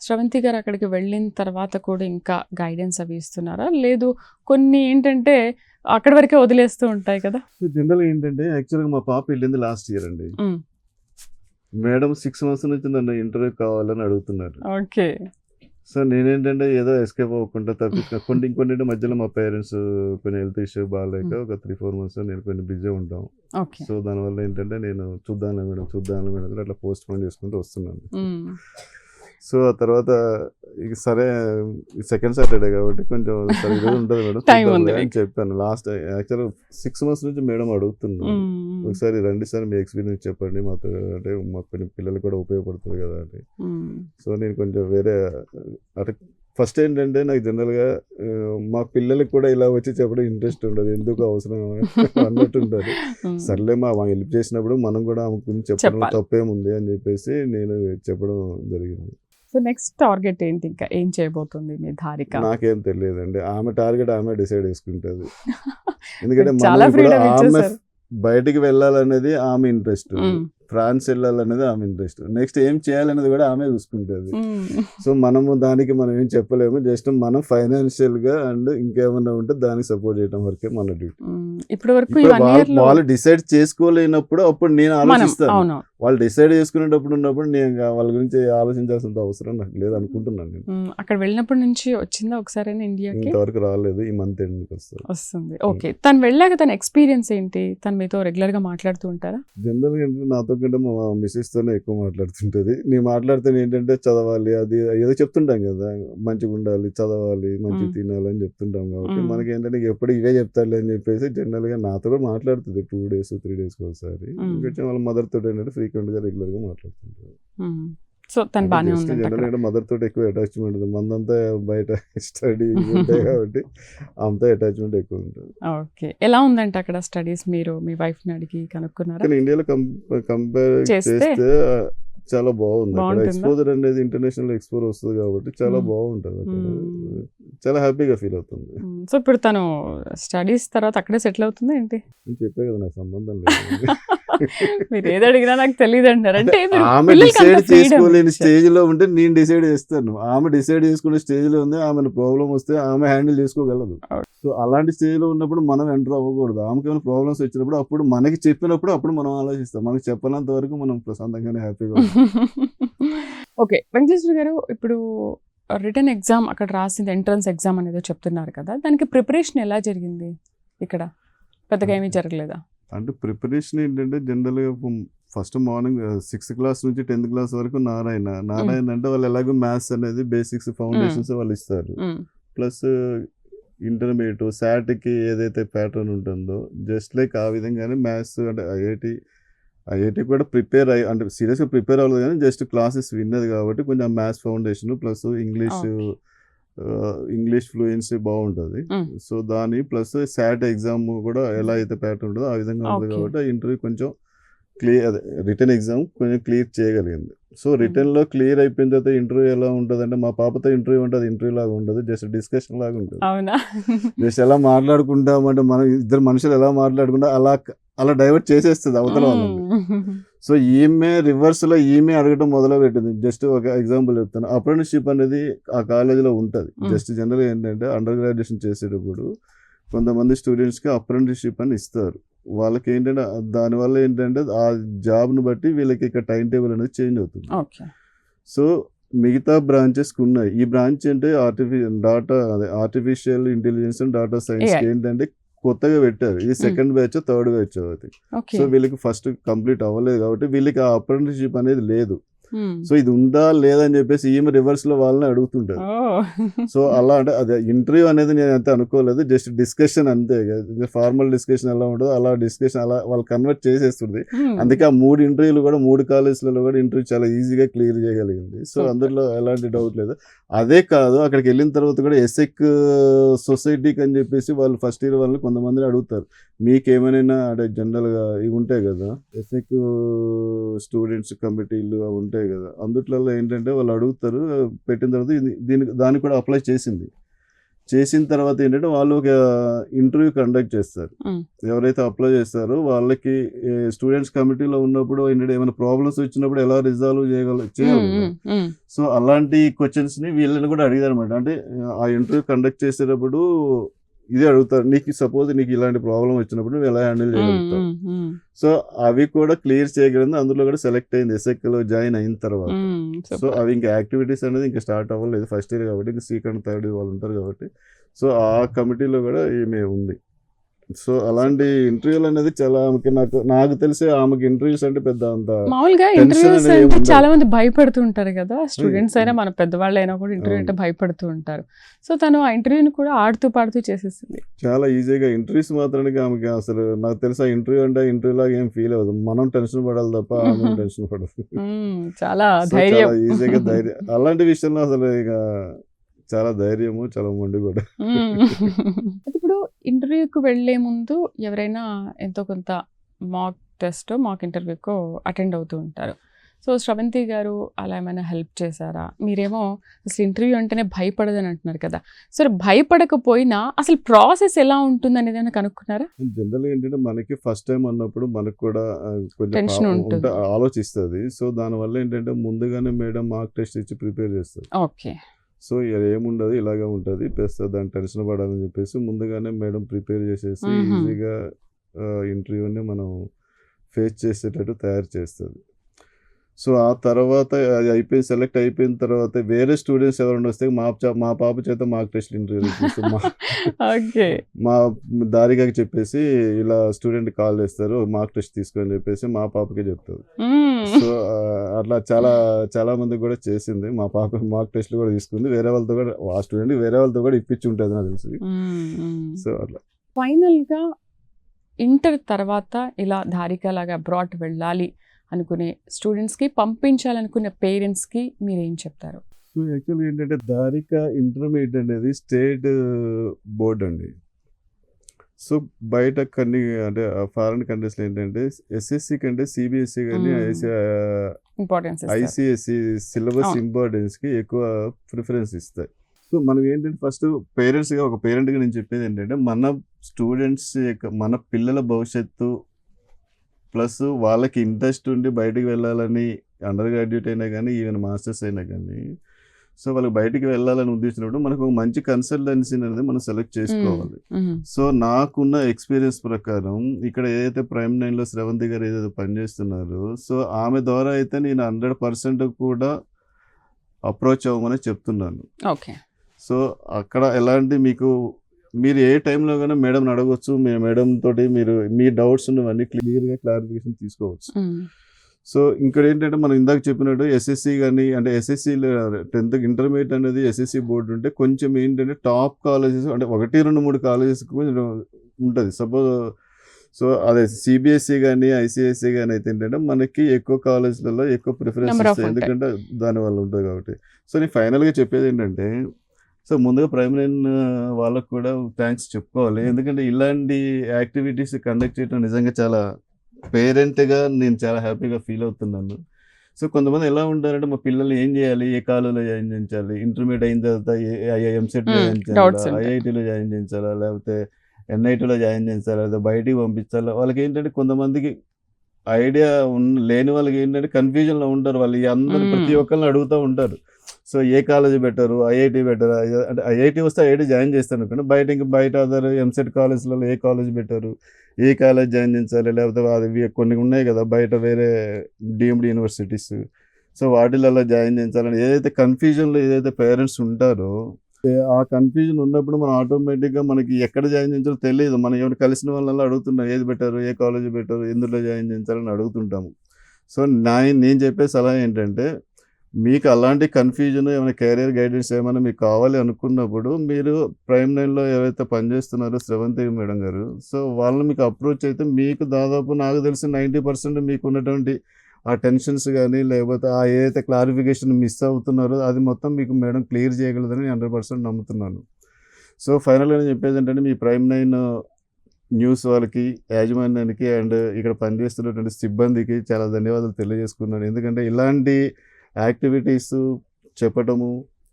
శ్రవంతి గారు అక్కడికి వెళ్ళిన తర్వాత కూడా ఇంకా గైడెన్స్ అవి ఇస్తున్నారా? లేదు కొన్ని ఏంటంటే అక్కడి వరకే వదిలేస్తూ ఉంటాయి కదా. సో జనరల్గా ఏంటంటే యాక్చువల్గా మా పాప వెళ్ళింది లాస్ట్ ఇయర్ అండి. మేడం 6 months నుంచి నన్ను ఇంటర్వ్యూ కావాలని అడుగుతున్నారు. ఓకే. సో నేనేంటంటే ఏదో ఎస్కేప్ అవ్వకుండా తప్పించుకున్నా. ఇంకొన్ని మధ్యలో మా పేరెంట్స్ కొన్ని హెల్త్ ఇష్యూ బాగాలేక ఒక 3-4 months నేను కొంచెం బిజీ ఉంటాం. సో దానివల్ల ఏంటంటే నేను చూద్దాను మేడం అట్లా పోస్ట్ పోన్ చేసుకుంటూ వస్తున్నాను. సో ఆ తర్వాత ఇక సరే సెకండ్ సాటర్డే కాబట్టి కొంచెం సరిగ్గా ఉంటుంది మేడం అని చెప్పాను. లాస్ట్ యాక్చువల్గా 6 months నుంచి మేడం అడుగుతున్నాను, ఒకసారి రండి సార్ మీ ఎక్స్పీరియన్స్ చెప్పండి మాతో, అంటే మా పిల్లలు కూడా ఉపయోగపడుతుంది కదా అని. సో నేను కొంచెం వేరే అంటే ఫస్ట్ ఏంటంటే నాకు జనరల్గా మా పిల్లలకి కూడా ఇలా వచ్చి చెప్పడం ఇంట్రెస్ట్ ఉండదు, ఎందుకు అవసరం అన్నట్టు ఉంటారు. సర్లే మా హెల్ప్ చేసినప్పుడు మనం కూడా ఆమె గురించి చెప్పడం తప్పేముంది అని చెప్పేసి నేను చెప్పడం జరిగింది. సో నెక్స్ట్ టార్గెట్ ఏంటి, ఇంకా ఏం చేయబోతుంది మీ ధారిక? నాకేం తెలియదండి, ఆమె టార్గెట్ ఆమె డిసైడ్ చేసుకుంటుంది. ఎందుకంటే ఆమె బయటికి వెళ్ళాలనేది ఆమె ఇంట్రెస్ట్, ఫ్రాన్స్ వెళ్ళాలనేది ఆమె ఇంట్రెస్ట్, నెక్స్ట్ ఏం చేయాలనేది కూడా ఆమె చూసుకుంటుంది. సో మనం ఏం చెప్పలేము, జస్ట్ మనం ఫైనాన్షియల్ గా అండ్ ఇంకేమన్నా ఉంటే దానికి సపోర్ట్ చేయడం వరకే మన డ్యూటీ. ఇప్పటి వరకు వాళ్ళు డిసైడ్ చేసుకోలేనప్పుడు అప్పుడు నేను ఆలోచిస్తాను. వాళ్ళు డిసైడ్ చేసుకునేటప్పుడు ఉన్నప్పుడు నేను వాళ్ళ గురించి ఆలోచించాల్సిన అవసరం నాకు లేదు అనుకుంటున్నాను. నేను అక్కడ వెళ్ళినప్పటి నుంచి వచ్చిందా ఒకసారి ఇండియాకి? ఇంతవరకు రాలేదు, ఈ మంత్ ఎండ్కి వస్తుంది. ఓకే. తను వెళ్ళాక తన ఎక్స్పీరియన్స్ ఏంటి? తను మీతో రెగ్యులర్ గా మాట్లాడుతూ ఉంటారా? జనరల్ గా నాతో కంటే మా మిస్సెస్ తోనే ఎక్కువ మాట్లాడుతుంటది. నేను మాట్లాడితే ఏంటంటే చదవాలి, అది ఏదో చెప్తుంటాం కదా, మంచిగా ఉండాలి, చదవాలి, మంచిగా తినాలి అని చెప్తుంటాం. కాబట్టి మనకి ఏంటంటే ఎప్పుడు ఇవే చెప్తారులే అని చెప్పేసి జనరల్ గా నాతో కూడా మాట్లాడుతుంది 2 days 3 days ఒకసారి. ఇంకొంచెం వాళ్ళ మదర్ తోటి ఏంటంటే ఫ్రీక్వెంట్ గా రెగ్యులర్ గా మాట్లాడుతుంటారు. సో తను బాగానే ఉంది. జనరల్ మదర్ తోటి ఎక్కువ అటాచ్మెంట్ ఉంది, మందంతా బయట స్టడీ ఉంటాయి కాబట్టి ఆమెతో అటాచ్మెంట్ ఎక్కువ ఉంటుంది. ఓకే. ఎలా ఉందంటే అక్కడ స్టడీస్? మీరు మీ వైఫ్ ని అడిగి కనుక్కున్నారా? కానీ ఇండియాలో కంపేర్ చేస్తే చాలా బాగుంది. అక్కడ ఎక్స్పోజర్ అనేది ఇంటర్నేషనల్ ఎక్స్పోజర్ వస్తుంది కాబట్టి చాలా బాగుంటుంది, చాలా హ్యాపీగా ఫీల్ అవుతుంది. సో ఇప్పుడు తను స్టడీస్ తర్వాత అక్కడే సెటిల్ అవుతుంది ఏంటి? నేను చెప్పే కదా నాకు సంబంధం లేదు. మీరు ఏది అడిగినా నాకు తెలియదు అంటారు. అంటే ఆమె డిసైడ్ చేసుకోలేని స్టేజ్ లో ఉంటే నేను డిసైడ్ చేస్తాను, ఆమె డిసైడ్ చేసుకునే స్టేజ్ లో ఉంది, ఆమె ప్రాబ్లం వస్తే ఆమె హ్యాండిల్ చేసుకోగలదు. సో అలాంటి స్టేజ్ లో ఉన్నప్పుడు మనం ఎంటర్ అవ్వకూడదు. ఆమెకి ఏమైనా ప్రాబ్లమ్స్ వచ్చినప్పుడు అప్పుడు మనకి చెప్పినప్పుడు అప్పుడు మనం ఆలోచిస్తాం, మనకి చెప్పనంత వరకు మనం ప్రశాంతంగానే హ్యాపీగా ఓకే. వెంకటేశ్వర గారు, ఇప్పుడు రిటన్ ఎగ్జామ్ అక్కడ రాసింది ఎంట్రన్స్ ఎగ్జామ్ అనేదో చెప్తున్నారు కదా! దానికి ప్రిపరేషన్ ఎలా జరిగింది ఇక్కడ? పెద్దగా ఏమీ జరగలేదా? అంటే ప్రిపరేషన్ ఏంటంటే జనరల్‌గా ఫస్ట్ మార్నింగ్ 6th క్లాస్ నుంచి 10th క్లాస్ వరకు నారాయణ. నారాయణ అంటే వాళ్ళు ఎలాగో మ్యాథ్స్ అనేది బేసిక్స్ ఫౌండేషన్స్ వాళ్ళు ఇస్తారు. హ్మ్. ప్లస్ ఇంటర్మీడియేట్ సాట్‌కి ఏదైతే ప్యాటర్న్ ఉంటుందో జస్ట్ లైక్ ఆ విధంగానే మ్యాథ్స్ అంటే ఐఐటీ కూడా ప్రిపేర్ అయ్యి అంటే సీరియస్‌గా ప్రిపేర్ అవ్వలేదు కానీ జస్ట్ క్లాసెస్ విన్నది కాబట్టి కొంచెం maths foundation plus okay. English fluency బాగుంటుంది. హ్మ్. సో దాని ప్లస్ సాట్ ఎగ్జామ్ కూడా ఎలా అయితే ప్యాటర్న్ ఉంటుందో ఆ విధంగా ఉంటుంది ఓకే. కాబట్టి ఆ ఇంటర్వ్యూ కొంచెం అదే రిటర్న్ ఎగ్జామ్ కొంచెం క్లియర్ చేయగలిగింది. సో రిటర్న్‌లో క్లియర్ అయిపోయిన తర్వాత ఇంటర్వ్యూ ఎలా ఉంటదంటే మా పాపతో ఇంటర్వ్యూ ఉంటది. ఇంటర్వ్యూ లాగా ఉండదు. జస్ట్ డిస్కషన్ లాగా ఉంటది. అవునా? జస్ట్ ఎలా మాట్లాడుకుంటామంటే మనం ఇద్దరు మనుషులు ఎలా మాట్లాడుకుంటా అలా డైవర్ట్ చేసేస్తది అవతల వాళ్ళని. హ్మ్. సో ఈమె రివర్స్‌లో ఈమె అడగటం మొదలుపెట్టింది. జస్ట్ ఒక ఎగ్జాంపుల్ చెప్తాను. అప్రెంటిస్‌షిప్ అనేది ఆ కాలేజీలో ఉంటది. జస్ట్ జనరల్‌గా ఏంటంటే అండర్ గ్రాడ్యుయేషన్ చేసేటప్పుడు కొంతమంది స్టూడెంట్స్‌కి అప్రెంటిస్‌షిప్ అని ఇస్తారు. వాళ్ళకేంటంటే దానివల్ల ఏంటంటే ఆ జాబ్‌ని బట్టి వీళ్ళకి ఇక్కడ టైమ్ టేబుల్ అనేది చేంజ్ అవుతుంది. ఓకే. సో మిగతా బ్రాంచెస్‌కి ఉన్నాయి. ఈ బ్రాంచ్ అంటే ఆర్టిఫిషియల్ ఇంటెలిజెన్స్ అండ్ డాటా సైన్స్‌కి ఏఐ. ఏంటంటే కొత్తగా పెట్టారు. ఇది సెకండ్ బ్యాచో, థర్డ్ బ్యాచో అది. ఓకే. సో వీళ్ళకి ఫస్ట్ కంప్లీట్ అవ్వలేదు కాబట్టి వీళ్ళకి ఆ అప్రెంటిస్‌షిప్ అనేది లేదు. హ్మ్. సో ఇది ఉందా లేదా అని చెప్పేసి ఈమె రివర్స్‌లో వాళ్ళని అడుగుతుంటది. ఓహ్! సో అలా అంటే అదే ఇంటర్వ్యూ అనేది నేనైతే అనుకోలేదు. జస్ట్ డిస్కషన్ అంతే. ఫార్మల్ డిస్కషన్ ఎలా ఉంటదో అలా డిస్కషన్ అలా వాళ్ళు కన్వర్ట్ చేసేస్తుంది. హ్మ్. అందుకే ఆ 3 ఇంటర్వ్యూలు కూడా 3 కాలేజ్‌లలో కూడా ఇంటర్వ్యూ చాలా ఈజీగా క్లియర్ చేయగలిగింది. So super. అందులో ఎలాంటి డౌట్ లేదు. అదే కాదు అక్కడికెళ్ళిన తర్వాత కూడా ఎసెక్ సొసైటీకి అని చెప్పేసి వాళ్ళు ఫస్ట్ ఇయర్ వాళ్ళని కొంతమందిని అడుగుతారు. మీకేమైనా అంటే జనరల్‌గా ఇవి ఉంటాయి కదా! ఎసెక్ స్టూడెంట్స్ కమిటీలు అవి ఉంటాయి కదా! అందుట్లలో ఏంటంటే వాళ్ళు అడుగుతారు. పెట్టిన తర్వాత దానికి కూడా అప్లై చేసింది. చేసిన తర్వాత ఏంటంటే వాళ్ళు ఒక ఇంటర్వ్యూ కండక్ట్ చేస్తారు. హ్మ్. ఎవరైతే అప్లై చేస్తారో వాళ్ళకి స్టూడెంట్స్ కమిటీలో ఉన్నప్పుడు ఏంటంటే ఏమైనా ప్రాబ్లమ్స్ వచ్చినప్పుడు ఎలా రిజాల్వ్ చేయాలి కదా! హ్మ్. సో అలాంటి క్వెషన్స్‌ని వీళ్ళని కూడా అడిగారనమాట. అంటే ఆ ఇంటర్వ్యూ కండక్ట్ చేసేటప్పుడు ఇదే అడుగుతారు. నీకు ఇలాంటి ప్రాబ్లమ్ వచ్చినప్పుడు నువ్వు ఎలా హ్యాండిల్ చేయగలుగుతావు? సో అవి కూడా క్లియర్ చేయగలిగింది. అందులో కూడా సెలెక్ట్ అయింది ఎసెక్‌లో జాయిన్ అయిన తర్వాత. So super. అవి ఇంకా యాక్టివిటీస్ అనేది ఇంకా స్టార్ట్ అవ్వలేదు. ఫస్ట్ ఇయర్ కాబట్టి ఇంకా సెకండ్, థర్డ్ వాళ్ళు ఉంటారు కాబట్టి. సో ఆ కమిటీలో కూడా ఈమె ఉంది. సో అలాంటి ఇంటర్వ్యూలు అనేది చాలా నాకు తెలిసి ఆమెకి ఇంటర్వ్యూస్ అంటే పెద్ద అంత మామూలుగా టెన్షన్ ఇంటర్వ్యూస్ అనేది ఏమి అంటే ఉండదు. చాలా మంది భయపడుతూ ఉంటారు కదా! స్టూడెంట్స్ అయినా హ్మ్. మన పెద్దవాళ్ళైనా కూడా ఇంటర్వ్యూ అంటే అవును. భయపడుతూ ఉంటారు. సో తను ఆ ఇంటర్వ్యూని కూడా ఆడుతూ పాడుతూ చేసేసింది. చాలా ఈజీగా ఇంటర్వ్యూస్ మాత్రానికి ఆమెకి అసలు నాకు తెలిసి ఆ ఇంటర్వ్యూ అంటే ఇంటర్వ్యూ లాగా ఏం ఫీల్ అవ్వదు. మనం టెన్షన్ పడాలి తప్ప ఆమె ఏం టెన్షన్ పడదు. చాలా సో ధైర్యం. చాలా ఈజీగా అలాంటి విషయంలో అసలు ఇక చాలా ధైర్యము, చాలా మొండి కూడా. అయితే ఇప్పుడు ఇంటర్వ్యూకి వెళ్ళే ముందు ఎవరైనా ఎంతో కొంత మాక్ ఇంటర్వ్యూకో అటెండ్ అవుతూ ఉంటారు. సో శ్రవంతి గారు అలా ఏమైనా హెల్ప్ చేశారా? మీరేమో అసలు ఇంటర్వ్యూ అంటేనే భయపడదని అంటున్నారు కదా! సరే భయపడకపోయినా అసలు ప్రాసెస్ ఎలా ఉంటుంది అనేది కనుక్కున్నారా? జనరల్‌గా ఏంటంటే మనకి ఫస్ట్ టైమ్ అన్నప్పుడు మనకు కూడా కొంచెం టెన్షన్ ఉంటుంది. ఆలోచిస్తది. సో దానివల్ల ఏంటంటే ముందుగానే మేడం మార్క్ టెస్ట్ ఇచ్చి ప్రిపేర్ చేస్తది. ఓకే. సో ఏముండదు ఇలాగే ఉంటది. ప్లస్ దాన్ని టెన్షన్ పడాలని చెప్పేసి ముందుగానే మేడం ప్రిపేర్ చేసేసి హుహు. ఈజీగా ఇంటర్వ్యూని మనం ఫేస్ చేసేటట్టు తయారు చేస్తది. సో ఆ తర్వాత అది సెలెక్ట్ అయిపోయిన తర్వాత వేరే స్టూడెంట్స్ ఎవరైనా వస్తే మా పాప చేత మార్క్ టెస్ట్ ఇంటర్వ్యూలు ఇప్పిస్తాం. ఓకే. మా దారికకి చెప్పేసి ఇలా స్టూడెంట్ కాల్ చేస్తారు మార్క్ టెస్ట్ తీసుకొని చెప్పేసి మా పాపకే చెప్తారు. సో అట్లా చాలా మందికి కూడా చేసింది. మా పాప మార్క్ టెస్ట్లు కూడా తీసుకుంది. వేరే వాళ్ళతో కూడా ఆ స్టూడెంట్ వేరే వాళ్ళతో కూడా ఇప్పించి ఉంటుంది నాకు తెలిసి. సో అట్లా ఫైనల్‌గా ఇంటర్ తర్వాత ఇలా ధారికలాగా అబ్రాడ్ వెళ్ళాలి అనుకునే స్టూడెంట్స్‌కి, పంపించాలనుకునే పేరెంట్స్‌కి మీరేం చెప్తారు? సో యాక్చువల్‌గా ఏంటంటే దారిక ఇంటర్మీడియేట్ అనేది స్టేట్ బోర్డ్ అండి. సో బయట అంటే ఫారిన్ కంట్రీస్‌లో ఏంటంటే ఎస్ఎస్‌సి కంటే సీబీఎస్‌ఈ గాని ఇంపార్టెన్స్ ఇస్తారు. ఐసీఎస్‌ఈ సిలబస్ అవును. ఇంపార్టెన్స్‌కి ఎక్కువ ప్రిఫరెన్స్ ఇస్తాయి. సో మనం ఏంటంటే ఫస్ట్ ఒక పేరెంట్‌గా నేను చెప్పేది ఏంటంటే మన స్టూడెంట్స్ మన పిల్లల భవిష్యత్తు ప్లస్ వాళ్ళకి ఇంట్రెస్ట్ ఉండి బయటికి వెళ్ళాలని అండర్ గ్రాడ్యుయేట్ అయినా కానీ ఈవెన్ మాస్టర్స్ అయినా కానీ సో వాళ్ళకి బయటికి వెళ్ళాలని ఉద్దేశించినప్పుడు మనకు ఒక మంచి కన్సల్టెన్సీ అనేది మనం సెలెక్ట్ చేసుకోవాలి. సో నాకున్న ఎక్స్పీరియన్స్ ప్రకారం ఇక్కడ ఏదైతే ప్రైమ్ 9లో శ్రవంతి గారు ఏదైతే పనిచేస్తున్నారో సో ఆమె ద్వారా అయితే నేను 100% కూడా అప్రోచ్ అవ్వమని చెప్తున్నాను. ఓకే. సో అక్కడ ఎలాంటి మీరు ఏ టైంలో కానీ మేడంని అడగొచ్చు. మేడం తోటి మీరు మీ డౌట్స్ ఉన్నవన్నీ క్లియర్గా క్లారిఫికేషన్ తీసుకోవచ్చు. సో ఇంకోటి ఏంటంటే మనం ఇందాక చెప్పినట్టు ఎస్ఎస్సి కానీ అంటే ఎస్ఎస్సిలో 10th ఇంటర్మీడియట్ అనేది ఎస్ఎస్సి బోర్డు ఉంటే కొంచెం ఏంటంటే టాప్ కాలేజెస్ అంటే 1, 2, 3 కాలేజెస్కి కొంచెం ఉంటుంది. సపోజ్ సో అదే సిబిఎస్ఈ కానీ ఐసిఐసి కానీ అయితే ఏంటంటే మనకి ఎక్కువ కాలేజ్లలో ఎక్కువ ప్రిఫరెన్స్ Number of ఇస్తాయి, ఉంటాయి. ఎందుకంటే దానివల్ల ఉంటుంది కాబట్టి. సో నేను ఫైనల్గా చెప్పేది ఏంటంటే సో ముందుగా ప్రైమ్ లైన్ వాళ్ళకు కూడా థ్యాంక్స్ చెప్పుకోవాలి. ఎందుకంటే ఇలాంటి యాక్టివిటీస్ కండక్ట్ చేయడం నిజంగా చాలా పేరెంట్గా నేను చాలా హ్యాపీగా ఫీల్ అవుతున్నాను. సో కొంతమంది ఎలా ఉంటారంటే మా పిల్లలు ఏం చేయాలి, ఏ కాలేజీలో జాయిన్ చేయించాలి, ఇంటర్మీడియట్ అయిన తర్వాత ఎంసెట్లో జాయిన్ డౌట్స్ చేయించాలా, ఉంటాయి. ఐఐటీలో జాయిన్ చేయించాలా, లేకపోతే ఎన్ఐటీలో జాయిన్ చేయించాలా, లేదా బయటికి పంపించాలా. వాళ్ళకి ఏంటంటే కొంతమందికి ఐడియా లేని వాళ్ళకి ఏంటంటే కన్ఫ్యూజన్లో ఉంటారు. వాళ్ళు అందరూ ప్రతి ఒక్కరిని అడుగుతూ ఉంటారు. సో ఏ కాలేజ్ బెటరు, ఐఐటీ బెటరా, అంటే ఐఐటీ వస్తే ఐఐటీ జాయిన్ చేస్తాను అనుకోండి, బయట అదర్ ఎంసెట్ కాలేజ్లలో ఏ కాలేజ్ బెటరు, ఏ కాలేజ్ జాయిన్ చేయించాలి, లేకపోతే అది కొన్ని ఉన్నాయి కదా బయట వేరే డీమ్డ్ యూనివర్సిటీస్, సో వాటిలలో జాయిన్ చేయించాలని ఏదైతే కన్ఫ్యూజన్లో ఏదైతే పేరెంట్స్ ఉంటారో ఆ కన్ఫ్యూజన్ ఉన్నప్పుడు మనం ఆటోమేటిక్గా మనకి ఎక్కడ జాయిన్ చేయించాలో తెలియదు. మనం ఎవరు కలిసిన వాళ్ళ అడుగుతున్నాం ఏది బెటరు, ఏ కాలేజ్ బెటరు, ఎందులో జాయిన్ చేయించాలని అడుగుతుంటాము. సో నేను చెప్పే సలహా ఏంటంటే మీకు అలాంటి కన్ఫ్యూజన్ ఏమైనా కెరీర్ గైడెన్స్ ఏమైనా మీకు కావాలి అనుకున్నప్పుడు మీరు ప్రైమ్ లైన్లో ఎవరైతే పనిచేస్తున్నారో శ్రవంతి మేడం గారు, సో వాళ్ళని మీకు అప్రోచ్ అయితే మీకు దాదాపు నాకు తెలిసి 90% మీకు ఉన్నటువంటి ఆ టెన్షన్స్ కానీ లేకపోతే ఆ ఏదైతే క్లారిఫికేషన్ మిస్ అవుతున్నారో అది మొత్తం మీకు మేడం క్లియర్ చేయగలదని 100% నమ్ముతున్నాను. సో ఫైనల్గా నేను చెప్పేది ఏంటంటే మీ ప్రైమ్ లైన్ న్యూస్ వాళ్ళకి, యాజమాన్యానికి అండ్ ఇక్కడ పనిచేస్తున్నటువంటి సిబ్బందికి చాలా ధన్యవాదాలు తెలియజేసుకున్నాను. ఎందుకంటే ఇలాంటి యాక్టివిటీస్ చెప్పటము,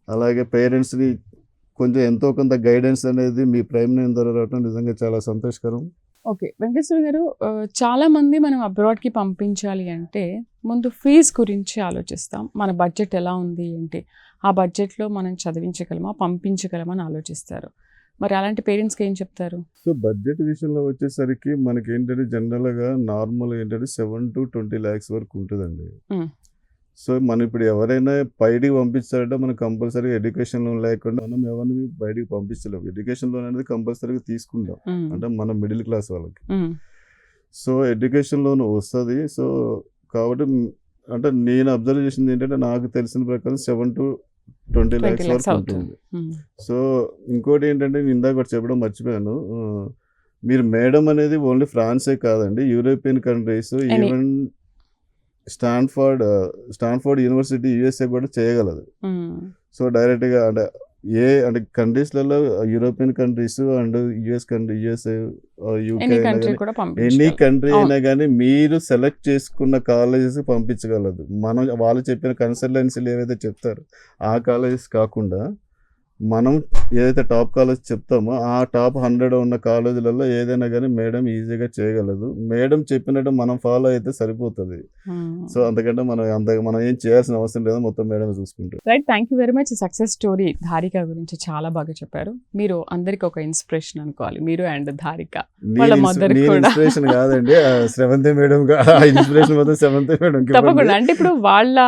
అలాగే పేరెంట్స్ని కొంచెం ఎంతో కొంత గైడెన్స్ అనేది మీ ప్రైమ్ లైన్ ద్వారా రావడం నిజంగా చాలా సంతోషకరం. ఓకే. వెంకటేశ్వర గారు, చాలా మంది మనం అబ్రాడ్కి పంపించాలి అంటే ముందు ఫీజు గురించి ఆలోచిస్తాం. మన బడ్జెట్ ఎలా ఉంది ఏంటి, ఆ బడ్జెట్లో మనం చదివించగలమా, పంపించగలమా అని ఆలోచిస్తారు. మరి అలాంటి పేరెంట్స్కి ఏం చెప్తారు? సో బడ్జెట్ విషయంలో వచ్చేసరికి మనకి ఏంటంటే జనరల్గా నార్మల్ ఏంటంటే 7 to 20 lakhs వరకు ఉంటుందండి. సో మనం ఇప్పుడు ఎవరైనా బయటికి పంపించాలంటే మనం కంపల్సరీగా ఎడ్యుకేషన్ లోన్ లేకుండా మనం ఎవరిని బయటికి పంపించలేము. ఎడ్యుకేషన్ లోన్ అనేది కంపల్సరీగా తీసుకుంటాం, అంటే మనం మిడిల్ క్లాస్ వాళ్ళకి. సో ఎడ్యుకేషన్ లోన్ వస్తుంది. సో కాబట్టి అంటే నేను అబ్జర్వ్ చేసింది ఏంటంటే నాకు తెలిసిన ప్రకారం 7 to 20 lakhs వరకు ఉంటుంది. సో ఇంకోటి ఏంటంటే నేను ఇందాక ఒకటి చెప్పడం మర్చిపోయాను. మీరు మేడం అనేది ఓన్లీ ఫ్రాన్సే కాదండి, European countries, even Stanford university USA కూడా చేయగలదు. సో డైరెక్ట్గా అంటే కంట్రీస్లలో European countries and USA, UK, any country అయినా కానీ మీరు సెలెక్ట్ చేసుకున్న కాలేజెస్ పంపించగలదు. వాళ్ళు చెప్పిన కన్సల్టెన్సీలు ఏవైతే చెప్తారో ఆ కాలేజెస్ కాకుండా మనం ఏదైతే టాప్ కాలేజ్ చెప్తామో ఆ టాప్ 100 ఉన్న కాలేజీలలో ఏదైనా కానీ మేడం ఈజీగా చేయగలదు. మేడం చెప్పినట్టు మనం ఫాలో అయితే సరిపోతుంది. సో అంతకంటే మనం ఏం చేయాల్సిన అవసరం లేదు, మొత్తం మేడం చూసుకుంటారు. Right, thank you very much. Success story Dharika గురించి చాలా బాగా చెప్పారు. మీరు అందరికి ఒక ఇన్స్పిరేషన్ అనుకోవాలి, మీరు అండ్ ధారిక. నేను ఇన్స్పిరేషన్ కాదండి, శ్రవంతి మేడం ఇన్స్పిరేషన్ మొత్తం శ్రవంతి మేడం. తప్పకుండా, అంటే ఇప్పుడు వాళ్ళ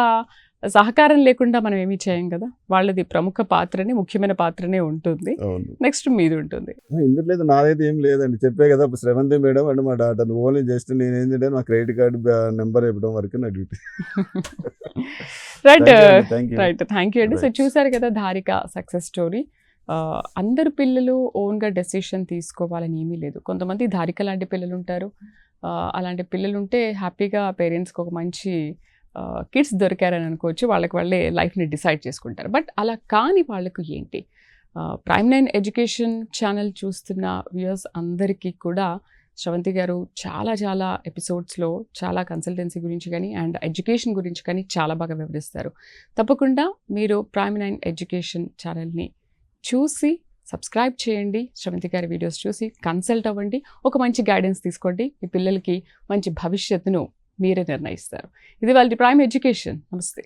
సహకారం లేకుండా మనం ఏమీ చేయం కదా, వాళ్ళది ప్రముఖ పాత్రనే, ముఖ్యమైన పాత్రనే ఉంటుంది. నెక్స్ట్ మీది ఉంటుంది. ఇందులో నాదైతే ఏం లేదండి, చెప్పే కదా శ్రవంతి మేడం అంటే మా డాటర్. ఓన్లీ జస్ట్ నేను ఏంటంటే మా క్రెడిట్ కార్డు నెంబర్ ఇవ్వడం వరకు నా duty. Right right, thank you అండి. సో చూసారు కదా ధారిక సక్సెస్ స్టోరీ. అందరు పిల్లలు ఓన్గా డెసిషన్ తీసుకోవాలని ఏమీ లేదు. కొంతమంది ధారిక లాంటి పిల్లలు ఉంటారు. అలాంటి పిల్లలు ఉంటే హ్యాపీగా పేరెంట్స్కి ఒక మంచి కిడ్స్ దొరికారని అనుకోవచ్చు, వాళ్ళే లైఫ్ని డిసైడ్ చేసుకుంటారు. బట్ అలా కాని వాళ్ళకు ఏంటి, ప్రైమ్ లైన్ ఎడ్యుకేషన్ ఛానల్ చూస్తున్న వ్యూయర్స్ అందరికీ కూడా శ్రవంతి గారు చాలా ఎపిసోడ్స్లో చాలా కన్సల్టెన్సీ గురించి కానీ అండ్ ఎడ్యుకేషన్ గురించి కానీ చాలా బాగా వివరిస్తారు. తప్పకుండా మీరు ప్రైమ్ లైన్ ఎడ్యుకేషన్ ఛానల్ని చూసి సబ్స్క్రైబ్ చేయండి, శ్రవంతి గారి వీడియోస్ చూసి కన్సల్ట్ అవ్వండి, ఒక మంచి గైడెన్స్ తీసుకోండి. మీ పిల్లలకి మంచి భవిష్యత్తును మీరే నిర్ణయిస్తారు. ఇది వాళ్ళ ప్రైమ్ ఎడ్యుకేషన్. నమస్తే.